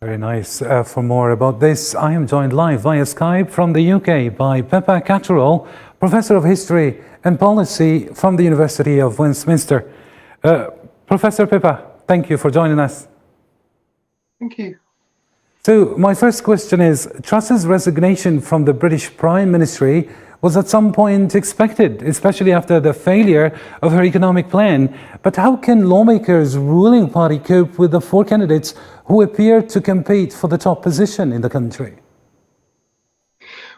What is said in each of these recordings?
Very nice. For more about this, I am joined live via Skype from the UK by Pippa Catterall, Professor of History and Policy from the University of Westminster. Professor Pippa, thank you for joining us. Thank you. So my first question is, Truss's resignation from the British Prime Ministry was at some point expected, especially after the failure of her economic plan. But how can lawmakers' ruling party cope with the four candidates who appear to compete for the top position in the country?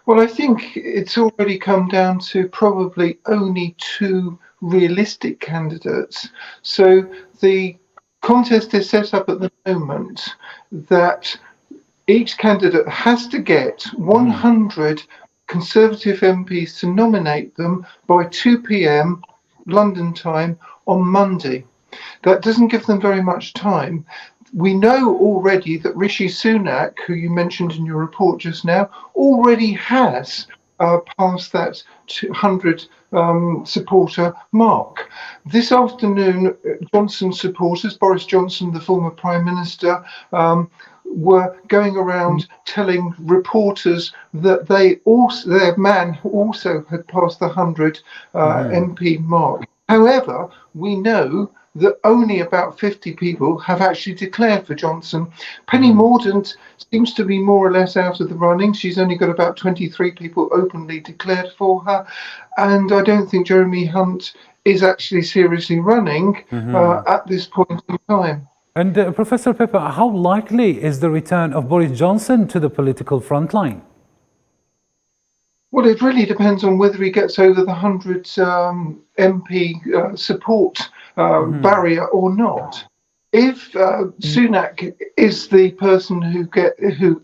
Well, I think it's already come down to probably only two realistic candidates. So the contest is set up at the moment that each candidate has to get 100 Conservative MPs to nominate them by 2 p.m. London time on Monday. That doesn't give them very much time. We know already that Rishi Sunak, who you mentioned in your report just now, already has passed that 100 supporter mark. This afternoon, Johnson supporters, Boris Johnson, the former Prime Minister, were going around telling reporters that their man also had passed the 100 MP mark. However, we know that only about 50 people have actually declared for Johnson. Penny Mordaunt seems to be more or less out of the running. She's only got about 23 people openly declared for her. And I don't think Jeremy Hunt is actually seriously running at this point in time. And Professor Pippa, how likely is the return of Boris Johnson to the political front line? Well, it really depends on whether he gets over the 100 MP support barrier or not. If Sunak is the person who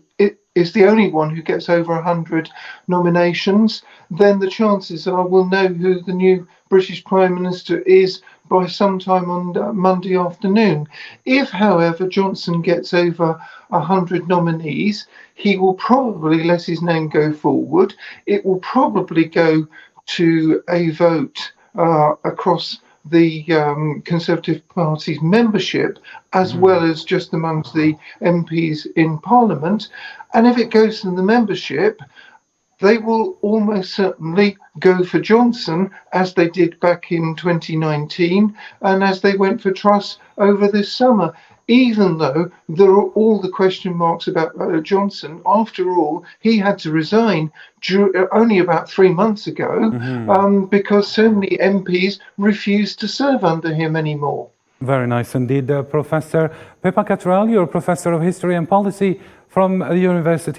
is the only one who gets over 100 nominations, then the chances are we'll know who the new British Prime Minister is by sometime on Monday afternoon. If, however, Johnson gets over 100 nominees, he will probably let his name go forward. It will probably go to a vote across the Conservative Party's membership, as well as just amongst the MPs in Parliament. And if it goes to the membership, they will almost certainly go for Johnson, as they did back in 2019 and as they went for Truss over this summer. Even though there are all the question marks about Johnson, after all, he had to resign only about 3 months ago because so many MPs refused to serve under him anymore. Very nice indeed, Professor Pippa Catterall. You're a Professor of History and Policy from the University of